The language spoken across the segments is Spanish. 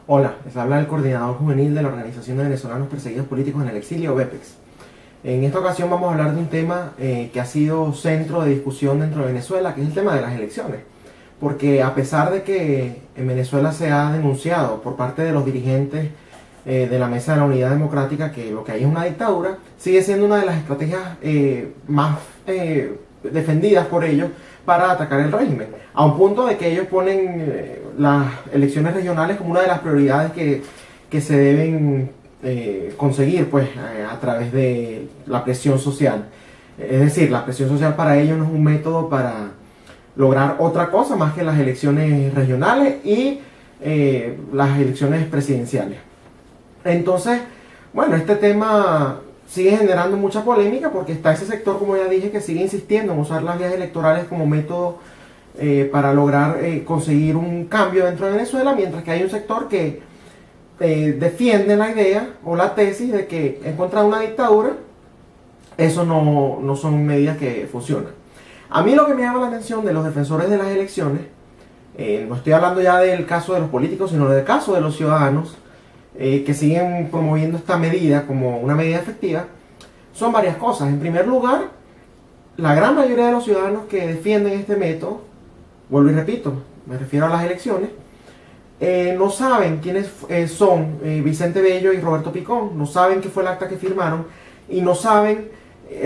Hola, les habla el coordinador juvenil de la Organización de Venezolanos Perseguidos Políticos en el Exilio, VEPEX. En esta ocasión vamos a hablar de un tema que ha sido centro de discusión dentro de Venezuela, que es el tema de las elecciones. Porque a pesar de que en Venezuela se ha denunciado por parte de los dirigentes de la Mesa de la Unidad Democrática que lo que hay es una dictadura, sigue siendo una de las estrategias más defendidas por ellos para atacar el régimen, a un punto de que ellos ponen las elecciones regionales como una de las prioridades que se deben conseguir pues, a través de la presión social. Es decir, la presión social para ellos no es un método para lograr otra cosa más que las elecciones regionales y las elecciones presidenciales. Entonces, bueno, este tema sigue generando mucha polémica porque está ese sector, como ya dije, que sigue insistiendo en usar las vías electorales como método para lograr conseguir un cambio dentro de Venezuela, mientras que hay un sector que defiende la idea o la tesis de que en contra de una dictadura eso no son medidas que funcionan. A mí lo que me llama la atención de los defensores de las elecciones, no estoy hablando ya del caso de los políticos, sino del caso de los ciudadanos, que siguen promoviendo esta medida como una medida efectiva, son varias cosas. En primer lugar, la gran mayoría de los ciudadanos que defienden este método, vuelvo y repito, me refiero a las elecciones, no saben quiénes son Vicente Bello y Roberto Picón, no saben qué fue el acta que firmaron y no saben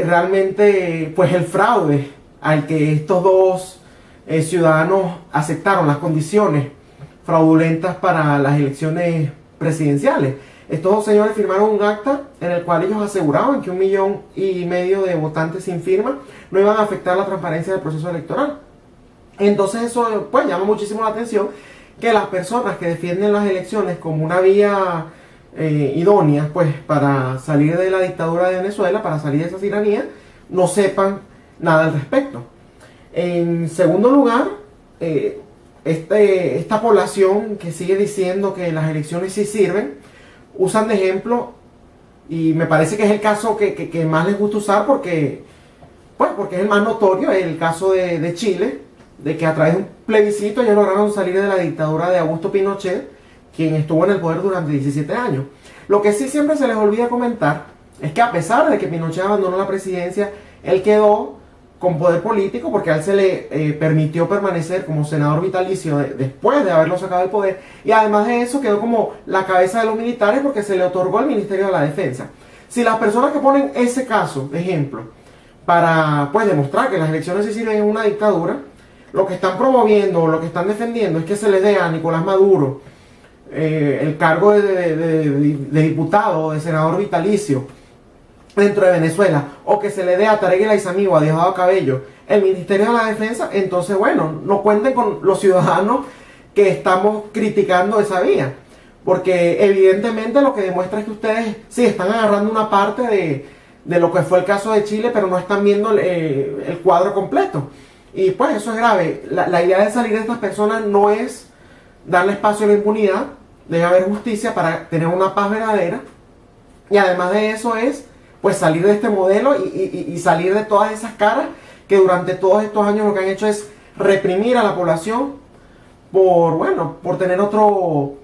realmente pues el fraude al que estos dos ciudadanos aceptaron, las condiciones fraudulentas para las elecciones presidenciales. Estos dos señores firmaron un acta en el cual ellos aseguraban que 1,5 millones de votantes sin firma no iban a afectar la transparencia del proceso electoral. Entonces eso pues llama muchísimo la atención que las personas que defienden las elecciones como una vía idónea pues para salir de la dictadura de Venezuela, para salir de esa tiranía, no sepan nada al respecto. En segundo lugar, esta población que sigue diciendo que las elecciones sí sirven, usan de ejemplo, y me parece que es el caso que más les gusta usar porque es el más notorio, el caso de Chile, de que a través de un plebiscito ellos lograron salir de la dictadura de Augusto Pinochet, quien estuvo en el poder durante 17 años. Lo que sí siempre se les olvida comentar es que a pesar de que Pinochet abandonó la presidencia, él quedó con poder político porque a él se le permitió permanecer como senador vitalicio después de haberlo sacado del poder, y además de eso quedó como la cabeza de los militares porque se le otorgó el Ministerio de la Defensa. Si las personas que ponen ese caso de ejemplo para pues demostrar que las elecciones sí sirven en una dictadura, lo que están promoviendo, lo que están defendiendo es que se le dé a Nicolás Maduro el cargo de diputado o de senador vitalicio dentro de Venezuela, o que se le dé a Tarek El Aissami o a Diosdado Cabello el Ministerio de la Defensa, entonces bueno, no cuenten con los ciudadanos que estamos criticando esa vía, porque evidentemente lo que demuestra es que ustedes sí están agarrando una parte de lo que fue el caso de Chile, pero no están viendo el cuadro completo, y pues eso es grave. La idea de salir de estas personas no es darle espacio a la impunidad, debe haber justicia para tener una paz verdadera, y además de eso es pues salir de este modelo y salir de todas esas caras que durante todos estos años lo que han hecho es reprimir a la población por tener otro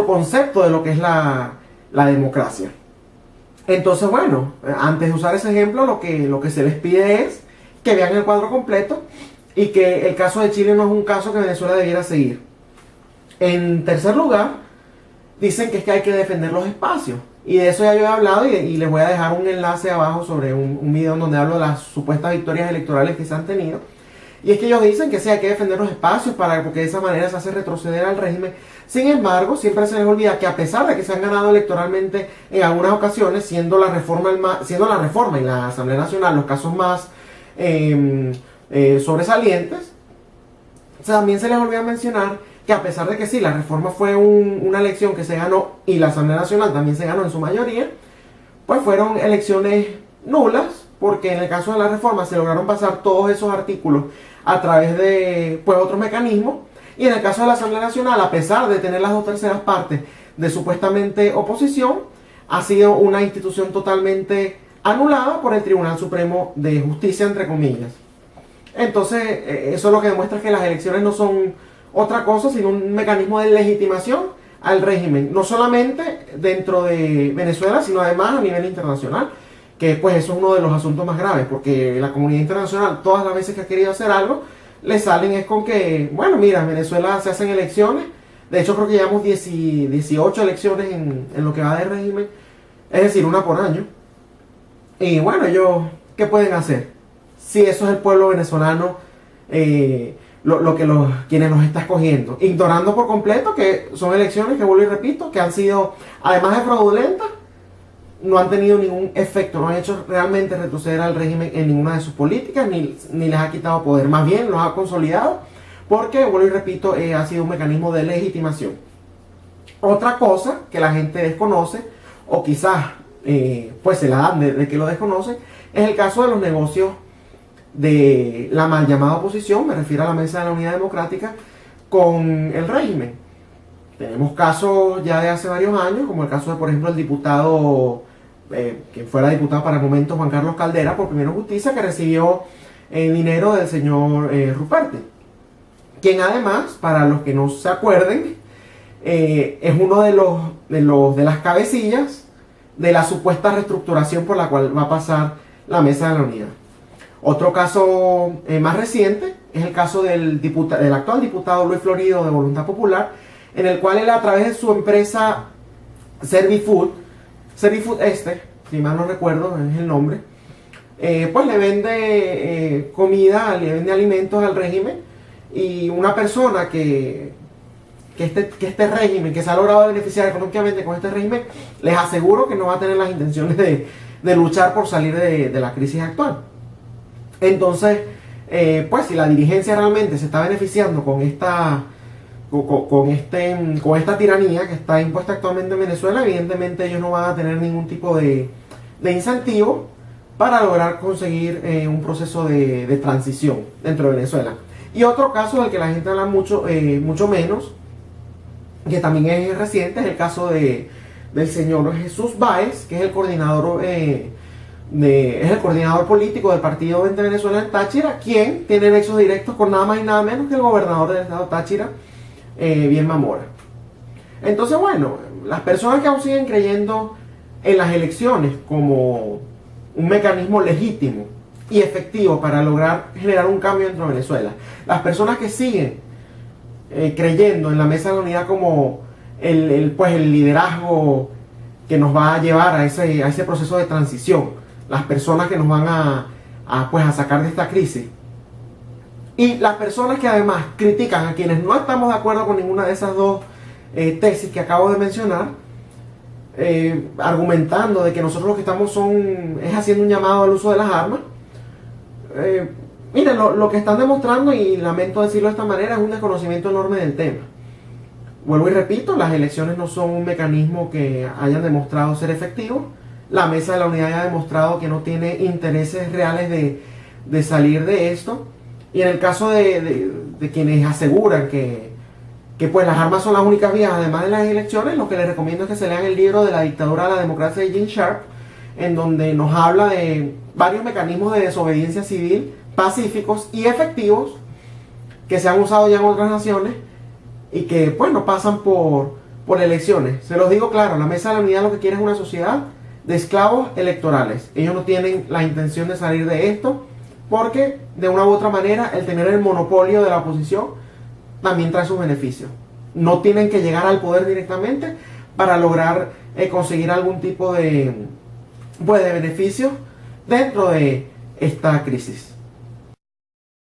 concepto de lo que es la democracia. Entonces bueno, antes de usar ese ejemplo, lo que se les pide es que vean el cuadro completo y que el caso de Chile no es un caso que Venezuela debiera seguir. En tercer lugar, dicen que es que hay que defender los espacios. Y de eso ya yo he hablado y les voy a dejar un enlace abajo sobre un video en donde hablo de las supuestas victorias electorales que se han tenido. Y es que ellos dicen que sí, hay que defender los espacios porque de esa manera se hace retroceder al régimen. Sin embargo, siempre se les olvida que a pesar de que se han ganado electoralmente en algunas ocasiones, siendo la reforma y la Asamblea Nacional los casos más sobresalientes, también se les olvida mencionar que a pesar de que sí, la reforma fue una elección que se ganó y la Asamblea Nacional también se ganó en su mayoría, pues fueron elecciones nulas, porque en el caso de la reforma se lograron pasar todos esos artículos a través de pues otros mecanismos, y en el caso de la Asamblea Nacional, a pesar de tener las 2/3 partes de supuestamente oposición, ha sido una institución totalmente anulada por el Tribunal Supremo de Justicia, entre comillas. Entonces, eso lo que demuestra es que las elecciones no son otra cosa sino un mecanismo de legitimación al régimen, no solamente dentro de Venezuela, sino además a nivel internacional, que pues eso es uno de los asuntos más graves, porque la comunidad internacional, todas las veces que ha querido hacer algo, le salen es con que, bueno, mira, en Venezuela se hacen elecciones, de hecho creo que llevamos 18 elecciones en lo que va del régimen, es decir, una por año, y bueno, ellos, ¿qué pueden hacer? Si eso es el pueblo venezolano, quienes los está escogiendo, ignorando por completo que son elecciones que, vuelvo y repito, que han sido, además de fraudulentas, no han tenido ningún efecto, no han hecho realmente retroceder al régimen en ninguna de sus políticas, ni les ha quitado poder, más bien los ha consolidado, porque, vuelvo y repito, ha sido un mecanismo de legitimación. Otra cosa que la gente desconoce, o quizás pues se la dan de que lo desconocen, es el caso de los negocios de la mal llamada oposición, me refiero a la Mesa de la Unidad Democrática, con el régimen. Tenemos casos ya de hace varios años, como el caso de, por ejemplo, el diputado, que fuera diputado para el momento, Juan Carlos Caldera, por Primero Justicia, que recibió dinero del señor Ruperte, quien además, para los que no se acuerden, es uno de las cabecillas de la supuesta reestructuración por la cual va a pasar la Mesa de la Unidad. Otro caso más reciente es el caso del actual diputado Luis Florido de Voluntad Popular, en el cual él, a través de su empresa Servifood si mal no recuerdo es el nombre, pues le vende comida, le vende alimentos al régimen, y una persona que este régimen, que se ha logrado beneficiar económicamente con este régimen, les aseguro que no va a tener las intenciones de luchar por salir de la crisis actual. Entonces, pues si la dirigencia realmente se está beneficiando con esta tiranía que está impuesta actualmente en Venezuela, evidentemente ellos no van a tener ningún tipo de incentivo para lograr conseguir un proceso de transición dentro de Venezuela. Y otro caso del que la gente habla mucho menos, que también es reciente, es el caso del señor Jesús Báez, que es el coordinador político del Partido 20 Venezuela en Táchira, quien tiene nexos directos con nada más y nada menos que el gobernador del estado Táchira, Bielma Mora. Entonces, bueno, las personas que aún siguen creyendo en las elecciones como un mecanismo legítimo y efectivo para lograr generar un cambio dentro de Venezuela, las personas que siguen creyendo en la Mesa de la Unidad como el liderazgo que nos va a llevar a ese proceso de transición, las personas que nos van a sacar de esta crisis, y las personas que además critican a quienes no estamos de acuerdo con ninguna de esas dos tesis que acabo de mencionar, argumentando de que nosotros lo que estamos es haciendo un llamado al uso de las armas. Miren, lo que están demostrando, y lamento decirlo de esta manera, es un desconocimiento enorme del tema. Vuelvo y repito, las elecciones no son un mecanismo que hayan demostrado ser efectivo. La Mesa de la Unidad ya ha demostrado que no tiene intereses reales de salir de esto. Y en el caso de quienes aseguran que pues las armas son las únicas vías, además de las elecciones, lo que les recomiendo es que se lean el libro de La dictadura a la democracia de Gene Sharp, en donde nos habla de varios mecanismos de desobediencia civil pacíficos y efectivos que se han usado ya en otras naciones y que pues no pasan por elecciones. Se los digo claro, la Mesa de la Unidad lo que quiere es una sociedad de esclavos electorales. Ellos no tienen la intención de salir de esto, porque de una u otra manera el tener el monopolio de la oposición también trae sus beneficios. No tienen que llegar al poder directamente para lograr conseguir algún tipo de beneficio dentro de esta crisis.